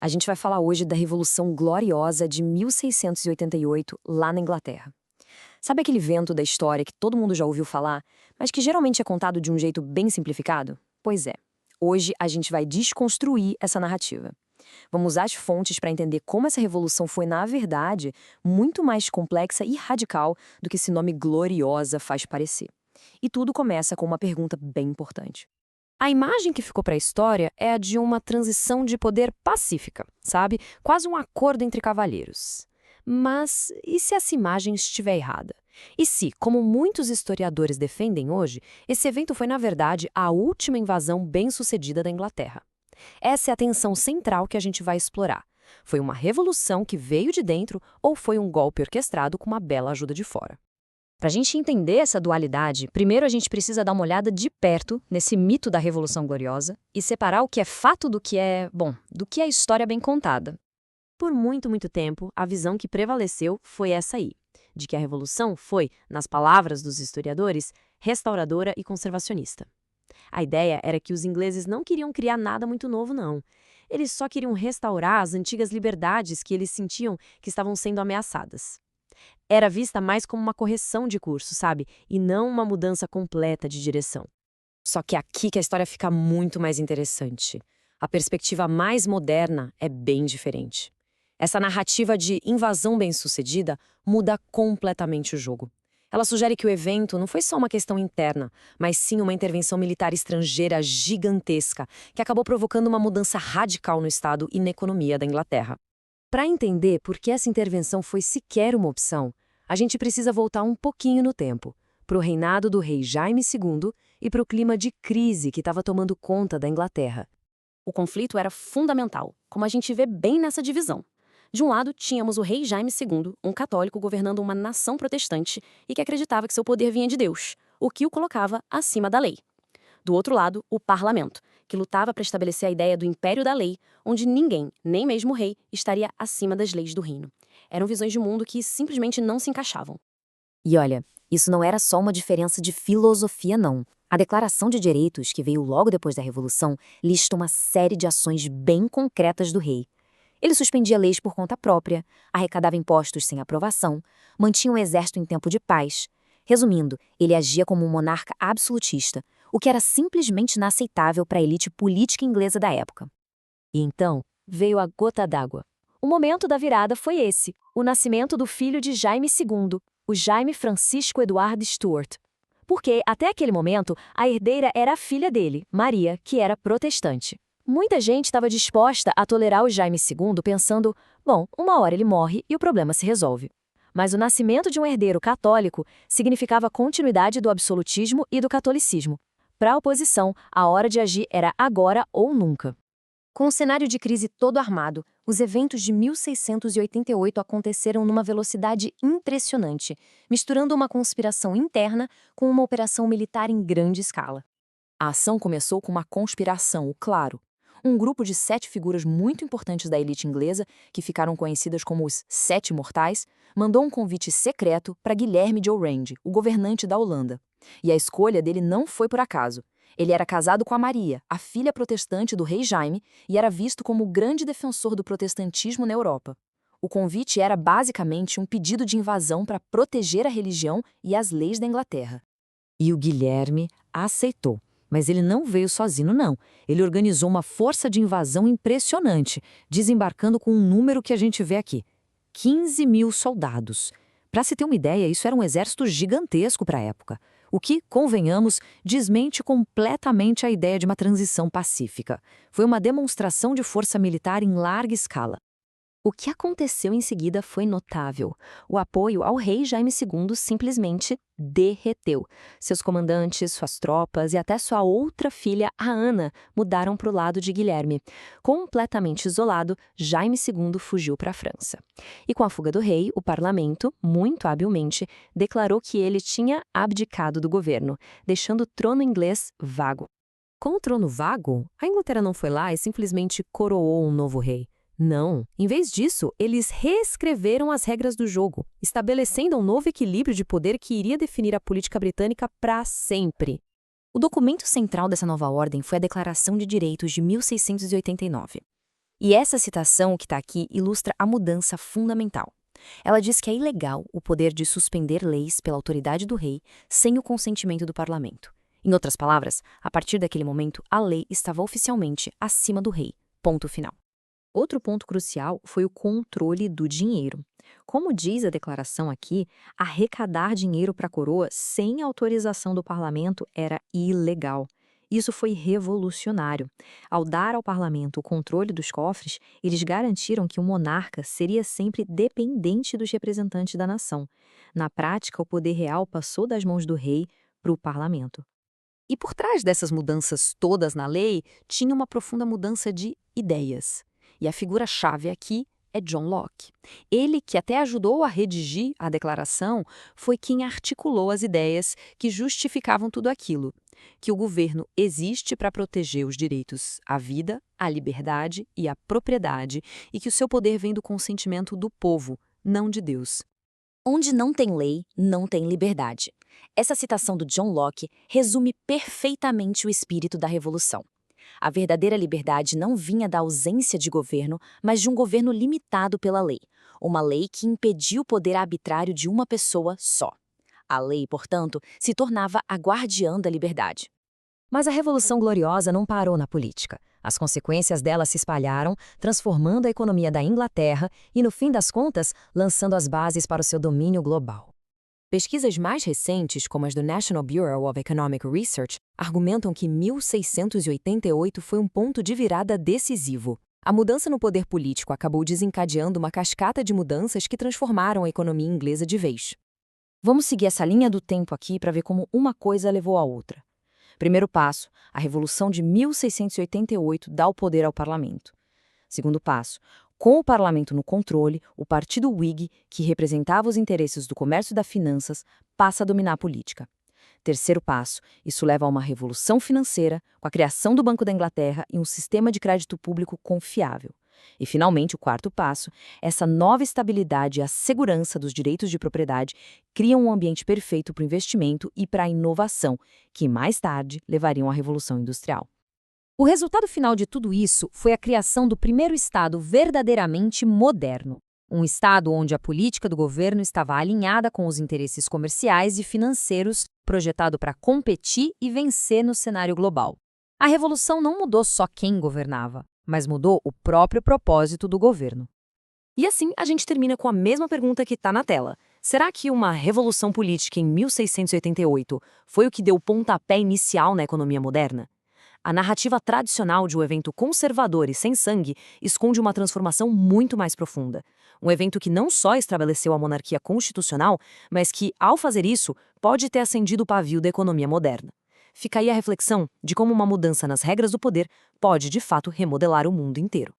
A gente vai falar hoje da Revolução Gloriosa de 1688, lá na Inglaterra. Sabe aquele evento da história que todo mundo já ouviu falar, mas que geralmente é contado de um jeito bem simplificado? Pois é. Hoje a gente vai desconstruir essa narrativa. Vamos usar as fontes para entender como essa revolução foi, na verdade, muito mais complexa e radical do que esse nome gloriosa faz parecer. E tudo começa com uma pergunta bem importante. A imagem que ficou para a história é a de uma transição de poder pacífica, sabe? Quase um acordo entre cavalheiros. Mas e se essa imagem estiver errada? E se, como muitos historiadores defendem hoje, esse evento foi, na verdade, a última invasão bem-sucedida da Inglaterra? Essa é a tensão central que a gente vai explorar. Foi uma revolução que veio de dentro ou foi um golpe orquestrado com uma bela ajuda de fora? Para a gente entender essa dualidade, primeiro a gente precisa dar uma olhada de perto nesse mito da Revolução Gloriosa e separar o que é fato do que é, do que é história bem contada. Por muito, muito tempo, a visão que prevaleceu foi essa aí, de que a Revolução foi, nas palavras dos historiadores, restauradora e conservacionista. A ideia era que os ingleses não queriam criar nada muito novo, não. Eles só queriam restaurar as antigas liberdades que eles sentiam que estavam sendo ameaçadas. Era vista mais como uma correção de curso, sabe? E não uma mudança completa de direção. Só que é aqui que a história fica muito mais interessante. A perspectiva mais moderna é bem diferente. Essa narrativa de invasão bem-sucedida muda completamente o jogo. Ela sugere que o evento não foi só uma questão interna, mas sim uma intervenção militar estrangeira gigantesca, que acabou provocando uma mudança radical no Estado e na economia da Inglaterra. Para entender por que essa intervenção foi sequer uma opção, a gente precisa voltar um pouquinho no tempo, para o reinado do rei Jaime II e para o clima de crise que estava tomando conta da Inglaterra. O conflito era fundamental, como a gente vê bem nessa divisão. De um lado, tínhamos o rei Jaime II, um católico governando uma nação protestante e que acreditava que seu poder vinha de Deus, o que o colocava acima da lei. Do outro lado, o parlamento, que lutava para estabelecer a ideia do império da lei, onde ninguém, nem mesmo o rei, estaria acima das leis do reino. Eram visões de mundo que simplesmente não se encaixavam. E olha, isso não era só uma diferença de filosofia, não. A Declaração de Direitos, que veio logo depois da Revolução, lista uma série de ações bem concretas do rei. Ele suspendia leis por conta própria, arrecadava impostos sem aprovação, mantinha um exército em tempo de paz. Resumindo, ele agia como um monarca absolutista, o que era simplesmente inaceitável para a elite política inglesa da época. E então, veio a gota d'água. O momento da virada foi esse, o nascimento do filho de Jaime II, o Jaime Francisco Edward Stuart. Porque, até aquele momento, a herdeira era a filha dele, Maria, que era protestante. Muita gente estava disposta a tolerar o Jaime II pensando, bom, uma hora ele morre e o problema se resolve. Mas o nascimento de um herdeiro católico significava a continuidade do absolutismo e do catolicismo. Para a oposição, a hora de agir era agora ou nunca. Com o cenário de crise todo armado, os eventos de 1688 aconteceram numa velocidade impressionante, misturando uma conspiração interna com uma operação militar em grande escala. A ação começou com uma conspiração, claro. Um grupo de 7 figuras muito importantes da elite inglesa, que ficaram conhecidas como os Sete Mortais, mandou um convite secreto para Guilherme de Orange, o governante da Holanda. E a escolha dele não foi por acaso. Ele era casado com a Maria, a filha protestante do rei Jaime, e era visto como o grande defensor do protestantismo na Europa. O convite era basicamente um pedido de invasão para proteger a religião e as leis da Inglaterra. E o Guilherme aceitou. Mas ele não veio sozinho, não. Ele organizou uma força de invasão impressionante, desembarcando com um número que a gente vê aqui: 15 mil soldados. Para se ter uma ideia, isso era um exército gigantesco para a época. O que, convenhamos, desmente completamente a ideia de uma transição pacífica. Foi uma demonstração de força militar em larga escala. O que aconteceu em seguida foi notável. O apoio ao rei Jaime II simplesmente derreteu. Seus comandantes, suas tropas e até sua outra filha, a Ana, mudaram para o lado de Guilherme. Completamente isolado, Jaime II fugiu para a França. E com a fuga do rei, o parlamento, muito habilmente, declarou que ele tinha abdicado do governo, deixando o trono inglês vago. Com o trono vago, a Inglaterra não foi lá e simplesmente coroou um novo rei. Não. Em vez disso, eles reescreveram as regras do jogo, estabelecendo um novo equilíbrio de poder que iria definir a política britânica para sempre. O documento central dessa nova ordem foi a Declaração de Direitos de 1689. E essa citação que está aqui ilustra a mudança fundamental. Ela diz que é ilegal o poder de suspender leis pela autoridade do rei sem o consentimento do parlamento. Em outras palavras, a partir daquele momento, a lei estava oficialmente acima do rei. Ponto final. Outro ponto crucial foi o controle do dinheiro. Como diz a declaração aqui, arrecadar dinheiro para a coroa sem autorização do parlamento era ilegal. Isso foi revolucionário. Ao dar ao parlamento o controle dos cofres, eles garantiram que o monarca seria sempre dependente dos representantes da nação. Na prática, o poder real passou das mãos do rei para o parlamento. E por trás dessas mudanças todas na lei, tinha uma profunda mudança de ideias. E a figura-chave aqui é John Locke. Ele, que até ajudou a redigir a declaração, foi quem articulou as ideias que justificavam tudo aquilo. Que o governo existe para proteger os direitos à vida, à liberdade e à propriedade, e que o seu poder vem do consentimento do povo, não de Deus. Onde não tem lei, não tem liberdade. Essa citação do John Locke resume perfeitamente o espírito da Revolução. A verdadeira liberdade não vinha da ausência de governo, mas de um governo limitado pela lei. Uma lei que impedia o poder arbitrário de uma pessoa só. A lei, portanto, se tornava a guardiã da liberdade. Mas a Revolução Gloriosa não parou na política. As consequências dela se espalharam, transformando a economia da Inglaterra e, no fim das contas, lançando as bases para o seu domínio global. Pesquisas mais recentes, como as do National Bureau of Economic Research, argumentam que 1688 foi um ponto de virada decisivo. A mudança no poder político acabou desencadeando uma cascata de mudanças que transformaram a economia inglesa de vez. Vamos seguir essa linha do tempo aqui para ver como uma coisa levou à outra. Primeiro passo, a Revolução de 1688 dá o poder ao parlamento. Segundo passo, com o parlamento no controle, o partido Whig, que representava os interesses do comércio e das finanças, passa a dominar a política. Terceiro passo, isso leva a uma revolução financeira, com a criação do Banco da Inglaterra e um sistema de crédito público confiável. E, finalmente, o quarto passo, essa nova estabilidade e a segurança dos direitos de propriedade criam um ambiente perfeito para o investimento e para a inovação, que mais tarde levariam à Revolução Industrial. O resultado final de tudo isso foi a criação do primeiro Estado verdadeiramente moderno. Um Estado onde a política do governo estava alinhada com os interesses comerciais e financeiros, projetado para competir e vencer no cenário global. A Revolução não mudou só quem governava, mas mudou o próprio propósito do governo. E assim, a gente termina com a mesma pergunta que está na tela. Será que uma revolução política em 1688 foi o que deu o pontapé inicial na economia moderna? A narrativa tradicional de um evento conservador e sem sangue esconde uma transformação muito mais profunda. Um evento que não só estabeleceu a monarquia constitucional, mas que, ao fazer isso, pode ter acendido o pavio da economia moderna. Fica aí a reflexão de como uma mudança nas regras do poder pode, de fato, remodelar o mundo inteiro.